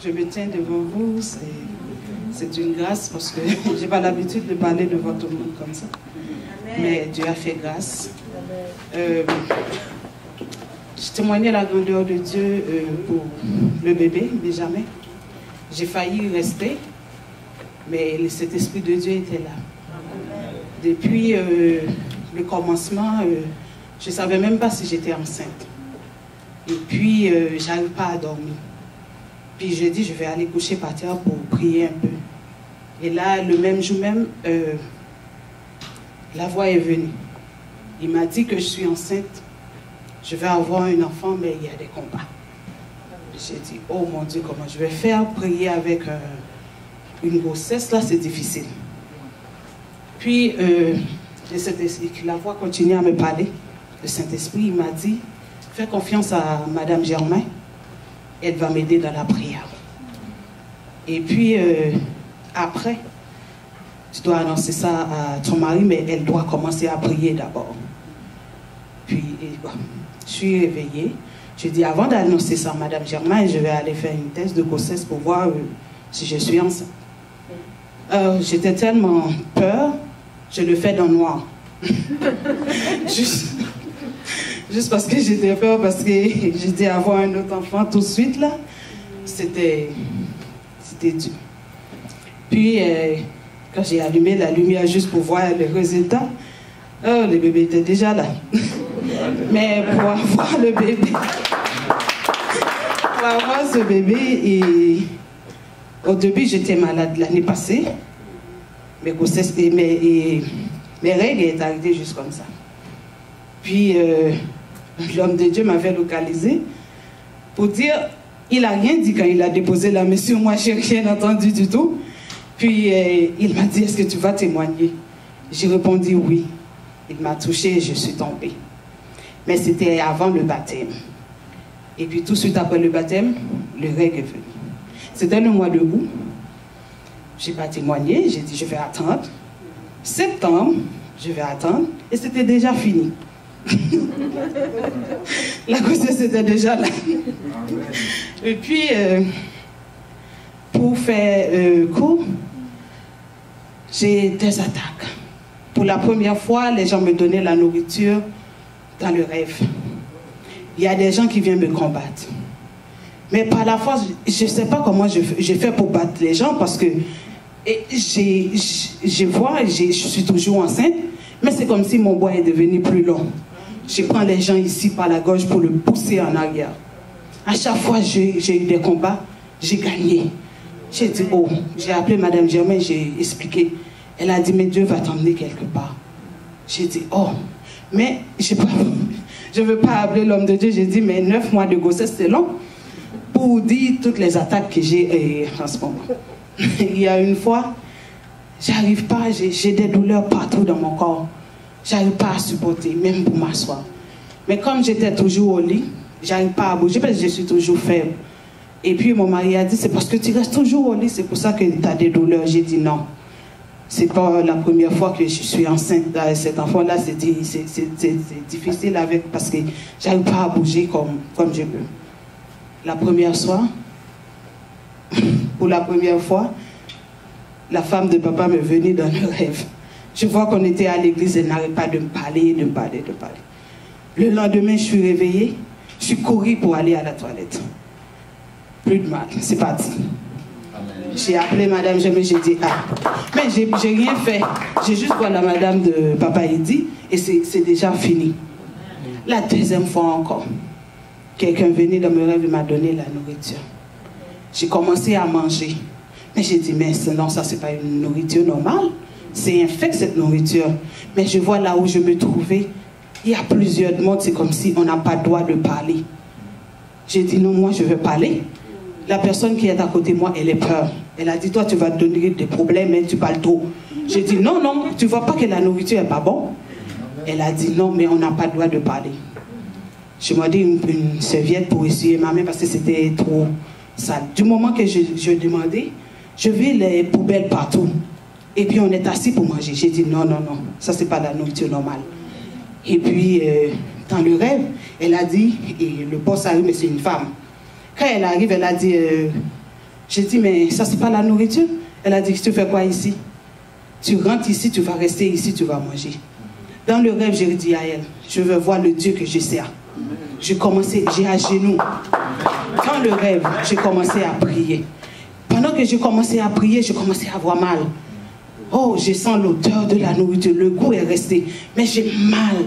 je me tiens devant vous, c'est une grâce parce que je n'ai pas l'habitude de parler devant tout le monde comme ça. Mais Dieu a fait grâce. Je témoignais la grandeur de Dieu pour le bébé, Benjamin. J'ai failli rester, mais cet esprit de Dieu était là. Depuis le commencement, je ne savais même pas si j'étais enceinte. Et puis, j'arrive pas à dormir. Puis je dis, je vais aller coucher par terre pour prier un peu. Et là, le même jour même, la voix est venue. Il m'a dit que je suis enceinte. Je vais avoir un enfant, mais il y a des combats. J'ai dit, oh mon Dieu, comment je vais faire? Prier avec une grossesse, là, c'est difficile. Puis, la voix continue à me parler. Le Saint-Esprit, il m'a dit, fais confiance à Madame Germain. Elle va m'aider dans la prière. Et puis, après, tu dois annoncer ça à ton mari, mais elle doit commencer à prier d'abord. Puis, bon, je suis réveillée. Je dis, avant d'annoncer ça à Madame Germain, je vais aller faire une test de grossesse pour voir si je suis enceinte. J'étais tellement peur, je le fais dans le noir. Juste parce que j'étais peur, parce que j'étais avoir un autre enfant tout de suite, là. C'était dur. Puis, quand j'ai allumé la lumière juste pour voir le résultat, le bébé était déjà là. Mais pour avoir le bébé, ce bébé, au début, j'étais malade l'année passée. Mes règles étaient arrivées juste comme ça. Puis, l'homme de Dieu m'avait localisé pour dire, il n'a rien dit quand il a déposé la main sur moi, je n'ai rien entendu du tout. Puis, il m'a dit, est-ce que tu vas témoigner? J'ai répondu oui. Il m'a touché et je suis tombée. Mais c'était avant le baptême. Et puis, tout de suite après le baptême, le règle est venu. C'était le mois de août. Je n'ai pas témoigné, j'ai dit, je vais attendre. Septembre, je vais attendre. Et c'était déjà fini. La grossesse était déjà là. Et puis, pour faire court, j'ai des attaques. Pour la première fois, les gens me donnaient la nourriture dans le rêve. Il y a des gens qui viennent me combattre. Mais par la force, je ne sais pas comment je fais pour battre les gens parce que je vois, je suis toujours enceinte, mais c'est comme si mon bois est devenu plus long. Je prends les gens ici par la gorge pour le pousser en arrière. À chaque fois, j'ai eu des combats, j'ai gagné. J'ai dit, oh, j'ai appelé Madame Germain, j'ai expliqué. Elle a dit, mais Dieu va t'emmener quelque part. J'ai dit, oh, mais je ne veux pas appeler l'homme de Dieu. J'ai dit, mais 9 mois de grossesse, c'est long. Pour dire toutes les attaques que j'ai en ce moment. Il y a une fois, j'arrive pas, j'ai des douleurs partout dans mon corps. J'arrive pas à supporter, même pour m'asseoir. Mais comme j'étais toujours au lit, j'arrive pas à bouger parce que je suis toujours faible. Et puis mon mari a dit, c'est parce que tu restes toujours au lit, c'est pour ça que tu as des douleurs. J'ai dit non. C'est pas la première fois que je suis enceinte. Cet enfant-là, c'est difficile avec, parce que j'arrive pas à bouger comme je peux. La première soir, pour la première fois, la femme de papa me venait dans le rêve. Je vois qu'on était à l'église, elle n'arrête pas de me parler, de me parler. Le lendemain, je suis réveillée, je suis courue pour aller à la toilette. Plus de mal, c'est parti. J'ai appelé Madame Germain, j'ai dit, ah, mais j'ai rien fait. J'ai juste voir la Madame de Papa Eddy et c'est déjà fini. La deuxième fois encore, quelqu'un venait dans mes rêves et m'a donné la nourriture. J'ai commencé à manger. Mais j'ai dit, mais non, ça c'est pas une nourriture normale. C'est infect cette nourriture. Mais je vois là où je me trouvais, il y a plusieurs mondes, c'est comme si on n'a pas le droit de parler. J'ai dit, non, moi je veux parler. La personne qui est à côté de moi, elle est peur. Elle a dit, toi tu vas te donner des problèmes, mais tu parles trop. J'ai dit, non, non, tu vois pas que la nourriture n'est pas bonne? Elle a dit, non, mais on n'a pas le droit de parler. Je m'ai dit une serviette pour essuyer ma main parce que c'était trop sale. Du moment que je demandais, je vis les poubelles partout. Et puis on est assis pour manger. J'ai dit non, non, non, ça c'est pas la nourriture normale. Et puis dans le rêve, elle a dit, et le boss arrive, mais c'est une femme. Quand elle arrive, elle a dit, J'ai dit, mais ça, c'est pas la nourriture. Elle a dit, tu fais quoi ici? Tu rentres ici, tu vas rester ici, tu vas manger. Dans le rêve, j'ai dit à elle, je veux voir le Dieu que je sers. J'ai à genoux. Dans le rêve, j'ai commencé à prier. Pendant que j'ai commencé à prier, j'ai commencé à avoir mal. Oh, je sens l'odeur de la nourriture, le goût est resté. Mais j'ai mal.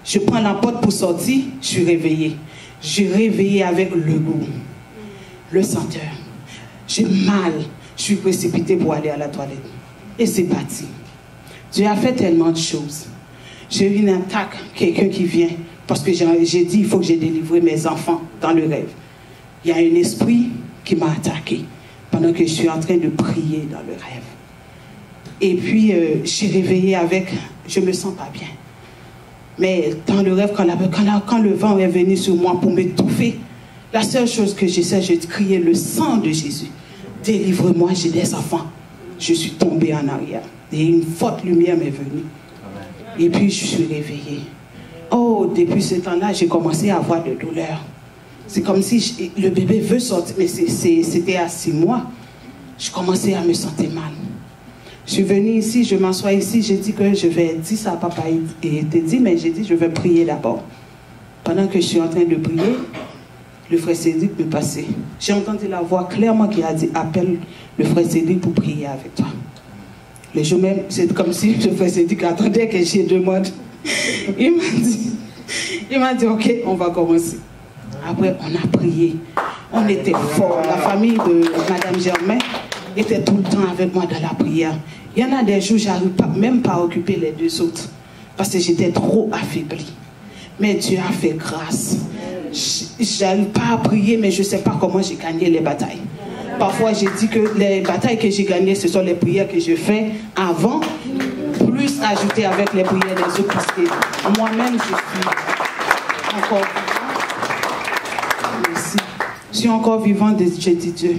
Je prends la porte pour sortir, je suis réveillée. Je suis réveillée avec le goût, le senteur. J'ai mal. Je suis précipitée pour aller à la toilette. Et c'est parti. Dieu a fait tellement de choses. J'ai eu une attaque, quelqu'un qui vient, parce que j'ai dit, il faut que j'ai délivré mes enfants dans le rêve. Il y a un esprit qui m'a attaqué pendant que je suis en train de prier dans le rêve. Et puis, je suis réveillée avec, je ne me sens pas bien. Mais dans le rêve, quand le vent est venu sur moi pour m'étouffer, la seule chose que j'essaie, j'ai crié le sang de Jésus. Délivre-moi, j'ai des enfants. Je suis tombée en arrière. Et une forte lumière m'est venue. Et puis, je suis réveillée. Oh, depuis ce temps-là, j'ai commencé à avoir de douleurs. C'est comme si le bébé veut sortir, mais c'était à 6 mois. Je commençais à me sentir mal. Je suis venue ici, je m'assois ici, j'ai dit que je vais dire ça à papa, il était dit, mais j'ai dit je vais prier d'abord. Pendant que je suis en train de prier, le frère Cédric me passait. J'ai entendu la voix clairement qui a dit appelle le frère Cédric pour prier avec toi. Le jour même, c'est comme si le frère Cédric attendait que je demande. Il m'a dit ok, on va commencer. Après, on a prié. On était forts. La famille de Madame Germain était tout le temps avec moi dans la prière. Il y en a des jours, je n'arrive même pas à occuper les 2 autres. Parce que j'étais trop affaiblie. Mais Dieu a fait grâce. Je n'arrive pas à prier, mais je ne sais pas comment j'ai gagné les batailles. Parfois, j'ai dit que les batailles que j'ai gagnées, ce sont les prières que je fais avant, plus ajoutées avec les prières des autres. Parce que moi-même, je suis encore... Merci. Je suis encore vivante, je dis Dieu.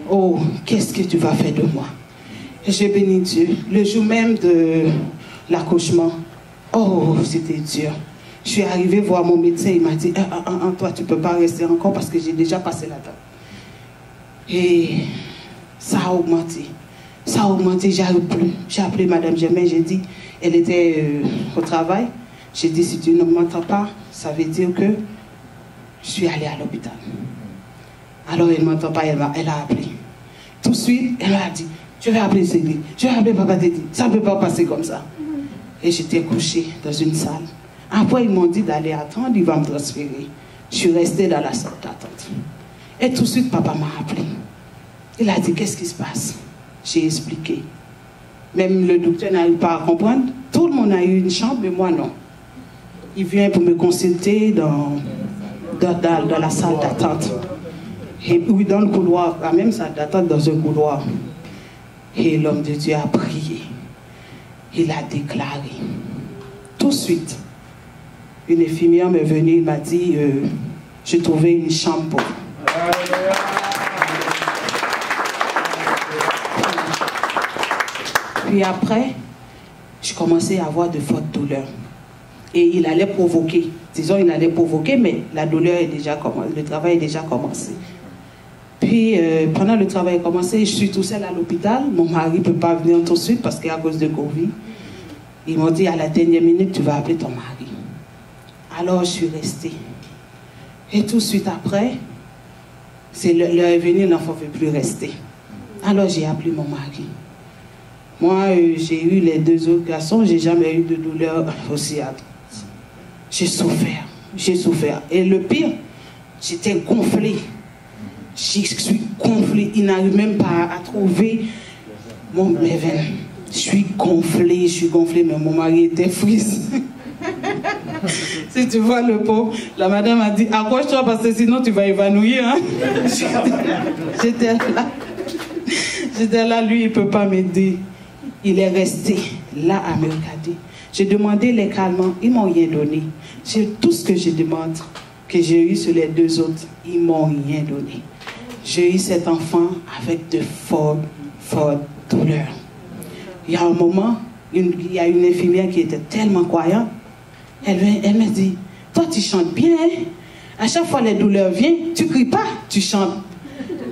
Oh, qu'est-ce que tu vas faire de moi? Et j'ai béni Dieu. Le jour même de l'accouchement, oh, c'était dur. Je suis arrivée voir mon médecin, il m'a dit, toi, tu ne peux pas rester encore parce que j'ai déjà passé la date. Et ça a augmenté. Ça a augmenté, j'arrive plus. J'ai appelé Madame Germain, j'ai dit, elle était au travail. J'ai dit, si tu ne m'entends pas, ça veut dire que je suis allée à l'hôpital. Alors elle ne m'entend pas, elle a appelé. Tout de suite, elle m'a dit, je vais appeler Cédric, je vais appeler Papa Teddy, ça ne peut pas passer comme ça. Et j'étais couchée dans une salle. Après, ils m'ont dit d'aller attendre, il va me transférer. Je suis restée dans la salle d'attente. Et tout de suite, papa m'a appelé. Il a dit, qu'est-ce qui se passe? J'ai expliqué. Même le docteur n'arrive pas à comprendre. Tout le monde a eu une chambre, mais moi non. Il vient pour me consulter dans la salle d'attente. Et puis dans le couloir, la même salle d'attente dans un couloir. Et l'homme de Dieu a prié. Il a déclaré. Tout de suite, une infirmière m'est venue, il m'a dit, j'ai trouvé une chambre pour vous. Puis après, je commençais à avoir de fortes douleurs. Et il allait provoquer. Disons, il allait provoquer, mais la douleur est déjà commencée, le travail est déjà commencé. Puis, pendant le travail commencé, je suis tout seul à l'hôpital. Mon mari ne peut pas venir tout de suite parce qu'à cause de Covid. Ils m'ont dit, à la dernière minute, tu vas appeler ton mari. Alors, je suis restée. Et tout de suite après, l'heure est venue, l'enfant ne veut plus rester. Alors, j'ai appelé mon mari. Moi, j'ai eu les 2 autres garçons, j'ai jamais eu de douleur aussi atroce. J'ai souffert, j'ai souffert. Et le pire, j'étais gonflée. Je suis gonflée, il n'arrive même pas à trouver mes veines. Je suis gonflée, mais mon mari était frise. Si tu vois le pot, la madame a dit, accroche-toi parce que sinon tu vas évanouir. Hein? J'étais là, lui il ne peut pas m'aider. Il est resté là à me regarder. J'ai demandé les calmants, ils ne m'ont rien donné. Tout ce que je demande, que j'ai eu sur les 2 autres, ils ne m'ont rien donné. J'ai eu cet enfant avec de fortes douleurs. Il y a un moment, il y a une infirmière qui était tellement croyante, elle m'a dit, toi tu chantes bien, hein? À chaque fois les douleurs viennent, tu ne cries pas, tu chantes.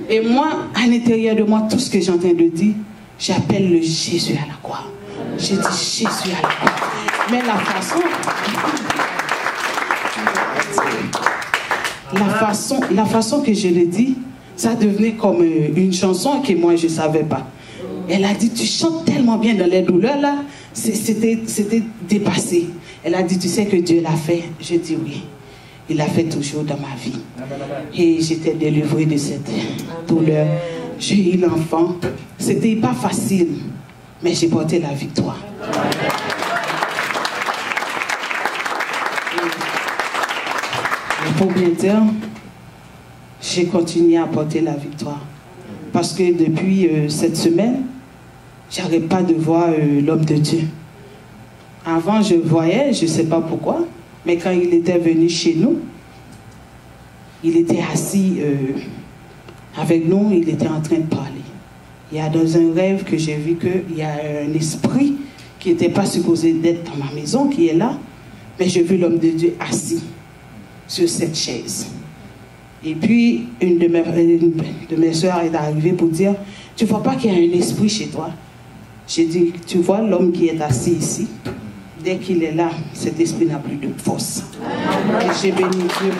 Et moi, à l'intérieur de moi, tout ce que j'ai en train de dire, j'appelle le Jésus à la croix. J'ai dit Jésus à la croix. Mais la façon que je l'ai dit, ça devenait comme une chanson que moi je ne savais pas. Elle a dit, tu chantes tellement bien dans les douleurs là, c'était dépassé. Elle a dit, tu sais que Dieu l'a fait. Je dis oui. Il l'a fait toujours dans ma vie. Et j'étais délivrée de cette douleur. J'ai eu l'enfant. C'était pas facile, mais j'ai porté la victoire. Et pour bien dire, j'ai continué à porter la victoire. Parce que depuis cette semaine, j'arrête pas de voir l'homme de Dieu. Avant, je voyais, je ne sais pas pourquoi, mais quand il était venu chez nous, il était assis avec nous, il était en train de parler. Il y a dans un rêve que j'ai vu qu'il y a un esprit qui n'était pas supposé d'être dans ma maison, qui est là, mais j'ai vu l'homme de Dieu assis sur cette chaise. Et puis, une de mes soeurs est arrivée pour dire, tu ne vois pas qu'il y a un esprit chez toi? J'ai dit, tu vois l'homme qui est assis ici? Dès qu'il est là, cet esprit n'a plus de force. Et j'ai béni Dieu.